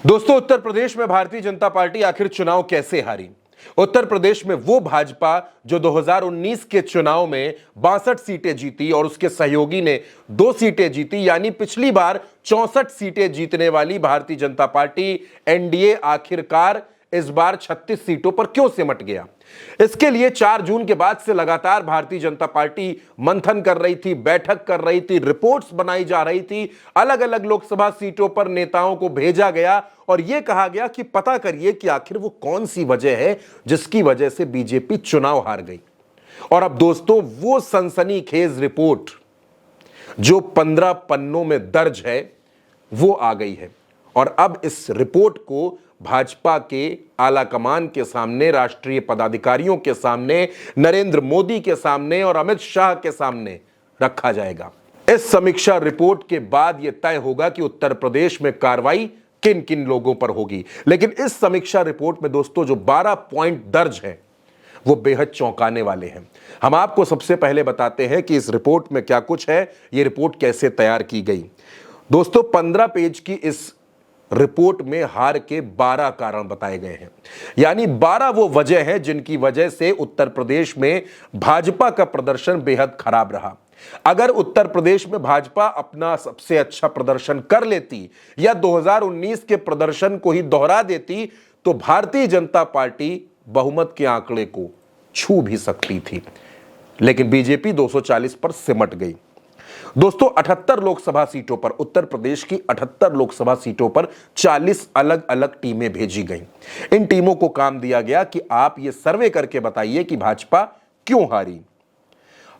दोस्तों, उत्तर प्रदेश में भारतीय जनता पार्टी आखिर चुनाव कैसे हारी? उत्तर प्रदेश में वो भाजपा जो 2019 के चुनाव में 62 सीटें जीती और उसके सहयोगी ने 2 सीटें जीती, यानी पिछली बार 64 सीटें जीतने वाली भारतीय जनता पार्टी एनडीए आखिरकार इस बार 36 सीटों पर क्यों सिमट गया? इसके लिए 4 जून के बाद से लगातार भारतीय जनता पार्टी मंथन कर रही थी, बैठक कर रही थी, रिपोर्ट्स बनाई जा रही थी, अलग अलग लोकसभा सीटों पर नेताओं को भेजा गया और यह कहा गया कि पता करिए कि आखिर वो कौन सी वजह है जिसकी वजह से बीजेपी चुनाव हार गई। और अब दोस्तों, वो सनसनीखेज रिपोर्ट जो 15 पन्नों में दर्ज है वो आ गई है और अब इस रिपोर्ट को भाजपा के आला कमान के सामने, राष्ट्रीय पदाधिकारियों के सामने, नरेंद्र मोदी के सामने और अमित शाह के सामने रखा जाएगा। इस समीक्षा रिपोर्ट के बाद यह तय होगा कि उत्तर प्रदेश में कार्रवाई किन किन लोगों पर होगी। लेकिन इस समीक्षा रिपोर्ट में दोस्तों जो 12 पॉइंट दर्ज हैं वो बेहद चौंकाने वाले हैं। हम आपको सबसे पहले बताते हैं कि इस रिपोर्ट में क्या कुछ है, यह रिपोर्ट कैसे तैयार की गई। दोस्तों, 15 पेज की इस रिपोर्ट में हार के 12 कारण बताए गए हैं, यानी 12 वो वजह हैं जिनकी वजह से उत्तर प्रदेश में भाजपा का प्रदर्शन बेहद खराब रहा। अगर उत्तर प्रदेश में भाजपा अपना सबसे अच्छा प्रदर्शन कर लेती या 2019 के प्रदर्शन को ही दोहरा देती तो भारतीय जनता पार्टी बहुमत के आंकड़े को छू भी सकती थी, लेकिन बीजेपी 240 पर सिमट गई। दोस्तों, 78 लोकसभा सीटों पर, उत्तर प्रदेश की 78 लोकसभा सीटों पर 40 अलग अलग टीमें भेजी गईं। इन टीमों को काम दिया गया कि आप ये सर्वे करके बताइए कि भाजपा क्यों हारी।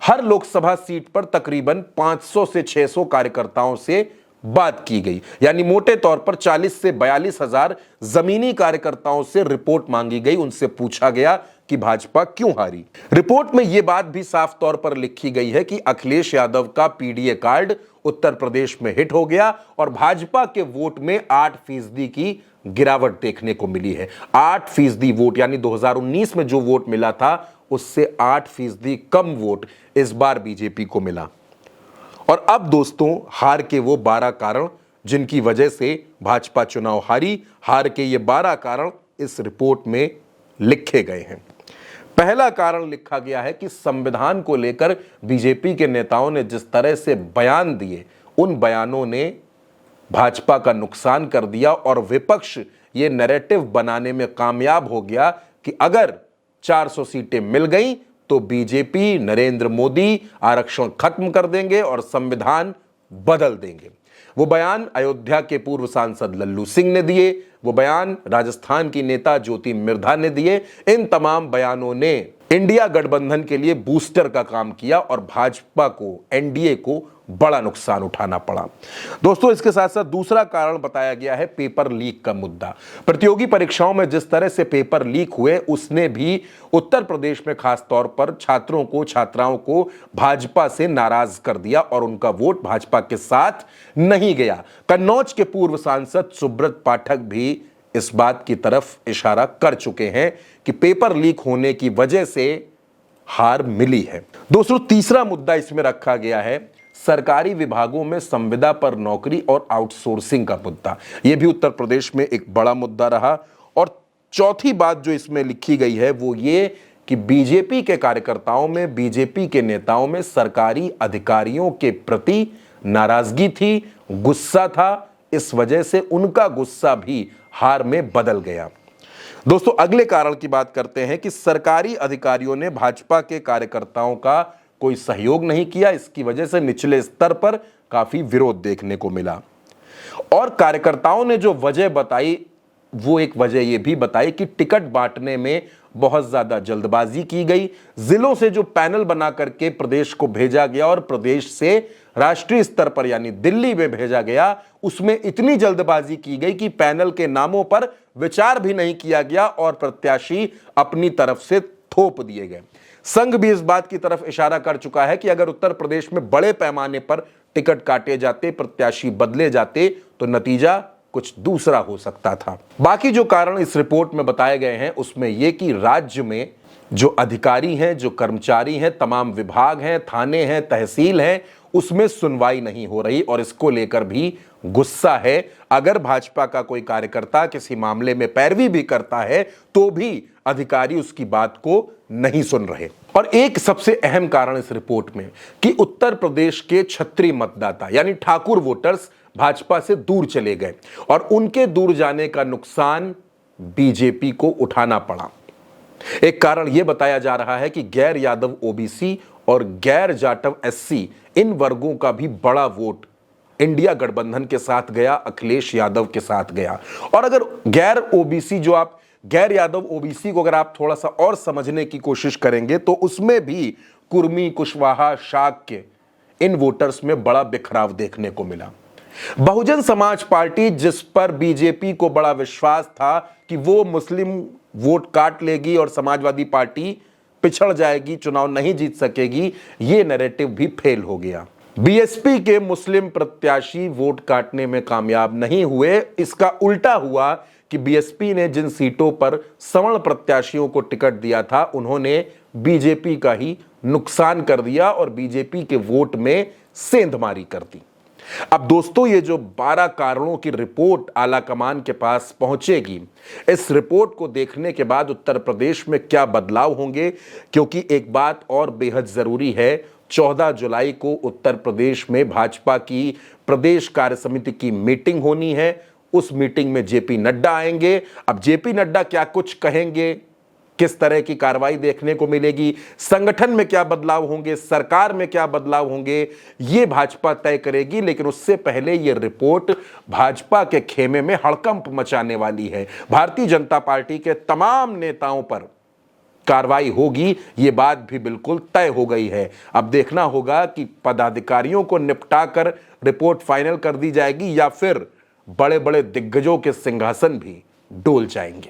हर लोकसभा सीट पर तकरीबन 500 से 600 कार्यकर्ताओं से बात की गई, यानी मोटे तौर पर 40 से 42 हजार जमीनी कार्यकर्ताओं से रिपोर्ट मांगी गई। उनसे पूछा गया कि भाजपा क्यों हारी। रिपोर्ट में यह बात भी साफ तौर पर लिखी गई है कि अखिलेश यादव का पीडीए कार्ड उत्तर प्रदेश में हिट हो गया और भाजपा के वोट में 8% की गिरावट देखने को मिली है। 8% वोट, यानी 2019 में जो वोट मिला था उससे 8% कम वोट इस बार बीजेपी को मिला। और अब दोस्तों, हार के वो 12 कारण जिनकी वजह से भाजपा चुनाव हारी, हार के ये 12 कारण इस रिपोर्ट में लिखे गए हैं। पहला कारण लिखा गया है कि संविधान को लेकर बीजेपी के नेताओं ने जिस तरह से बयान दिए, उन बयानों ने भाजपा का नुकसान कर दिया और विपक्ष ये नैरेटिव बनाने में कामयाब हो गया कि अगर 400 सीटें मिल गई तो बीजेपी, नरेंद्र मोदी आरक्षण खत्म कर देंगे और संविधान बदल देंगे। वो बयान अयोध्या के पूर्व सांसद लल्लू सिंह ने दिए, वो बयान राजस्थान की नेता ज्योति मिर्धा ने दिए। इन तमाम बयानों ने इंडिया गठबंधन के लिए बूस्टर का काम किया और भाजपा को, एनडीए को बड़ा नुकसान उठाना पड़ा। दोस्तों, इसके साथ साथ दूसरा कारण बताया गया है पेपर लीक का मुद्दा। प्रतियोगी परीक्षाओं में जिस तरह से पेपर लीक हुए उसने भी उत्तर प्रदेश में खास तौर पर छात्रों को, छात्राओं को भाजपा से नाराज कर दिया और उनका वोट भाजपा के साथ नहीं गया। कन्नौज के पूर्व सांसद सुब्रत पाठक भी इस बात की तरफ इशारा कर चुके हैं कि पेपर लीक होने की वजह से हार मिली है। दोस्तों, तीसरा मुद्दा इसमें रखा गया है सरकारी विभागों में संविदा पर नौकरी और आउटसोर्सिंग का मुद्दा। यह भी उत्तर प्रदेश में एक बड़ा मुद्दा रहा। और चौथी बात जो इसमें लिखी गई है वो ये कि बीजेपी के कार्यकर्ताओं में, बीजेपी के नेताओं में सरकारी अधिकारियों के प्रति नाराजगी थी, गुस्सा था। इस वजह से उनका गुस्सा भी हार में बदल गया। दोस्तों, अगले कारण की बात करते हैं कि सरकारी अधिकारियों ने भाजपा के कार्यकर्ताओं का कोई सहयोग नहीं किया। इसकी वजह से निचले स्तर पर काफी विरोध देखने को मिला और कार्यकर्ताओं ने जो वजह बताई वो एक वजह यह भी बताई कि टिकट बांटने में बहुत ज्यादा जल्दबाजी की गई। जिलों से जो पैनल बना करके प्रदेश को भेजा गया और प्रदेश से राष्ट्रीय स्तर पर यानी दिल्ली में भेजा गया, उसमें इतनी जल्दबाजी की गई कि पैनल के नामों पर विचार भी नहीं किया गया और प्रत्याशी अपनी तरफ से थोप दिए गए। संघ भी इस बात की तरफ इशारा कर चुका है कि अगर उत्तर प्रदेश में बड़े पैमाने पर टिकट काटे जाते, प्रत्याशी बदले जाते तो नतीजा कुछ दूसरा हो सकता था। बाकी जो कारण इस रिपोर्ट में बताए गए हैं उसमें यह कि राज्य में जो अधिकारी हैं, जो कर्मचारी हैं, तमाम विभाग हैं, थाने हैं, तहसील हैं, उसमें सुनवाई नहीं हो रही और इसको लेकर भी गुस्सा है। अगर भाजपा का कोई कार्यकर्ता किसी मामले में पैरवी भी करता है तो भी अधिकारी उसकी बात को नहीं सुन रहे। और एक सबसे अहम कारण इस रिपोर्ट में कि उत्तर प्रदेश के क्षत्रिय मतदाता यानी ठाकुर वोटर्स भाजपा से दूर चले गए और उनके दूर जाने का नुकसान बीजेपी को उठाना पड़ा। एक कारण यह बताया जा रहा है कि गैर यादव ओबीसी और गैर जाटव एससी इन वर्गों का भी बड़ा वोट इंडिया गठबंधन के साथ गया, अखिलेश यादव के साथ गया। और अगर गैर ओबीसी जो आप गैर यादव ओबीसी को अगर आप थोड़ा सा और समझने की कोशिश करेंगे तो उसमें भी कुर्मी, कुशवाहा, शाक्य इन वोटर्स में बड़ा बिखराव देखने को मिला। बहुजन समाज पार्टी जिस पर बीजेपी को बड़ा विश्वास था कि वो मुस्लिम वोट काट लेगी और समाजवादी पार्टी पिछड़ जाएगी, चुनाव नहीं जीत सकेगी, ये नैरेटिव भी फेल हो गया। बीएसपी के मुस्लिम प्रत्याशी वोट काटने में कामयाब नहीं हुए। इसका उल्टा हुआ कि बीएसपी ने जिन सीटों पर सवर्ण प्रत्याशियों को टिकट दिया था उन्होंने बीजेपी का ही नुकसान कर दिया और बीजेपी के वोट में सेंधमारी कर दी। अब दोस्तों, ये जो 12 कारणों की रिपोर्ट आलाकमान के पास पहुंचेगी, इस रिपोर्ट को देखने के बाद उत्तर प्रदेश में क्या बदलाव होंगे, क्योंकि एक बात और बेहद जरूरी है, 14 जुलाई को उत्तर प्रदेश में भाजपा की प्रदेश कार्य समिति की मीटिंग होनी है। उस मीटिंग में जेपी नड्डा आएंगे। अब जेपी नड्डा क्या कुछ कहेंगे, किस तरह की कार्रवाई देखने को मिलेगी, संगठन में क्या बदलाव होंगे, सरकार में क्या बदलाव होंगे, ये भाजपा तय करेगी। लेकिन उससे पहले ये रिपोर्ट भाजपा के खेमे में हड़कंप मचाने वाली है। भारतीय जनता पार्टी के तमाम नेताओं पर कार्रवाई होगी, ये बात भी बिल्कुल तय हो गई है। अब देखना होगा कि पदाधिकारियों को निपटाकर रिपोर्ट फाइनल कर दी जाएगी या फिर बड़े बड़े दिग्गजों के सिंहासन भी डोल जाएंगे।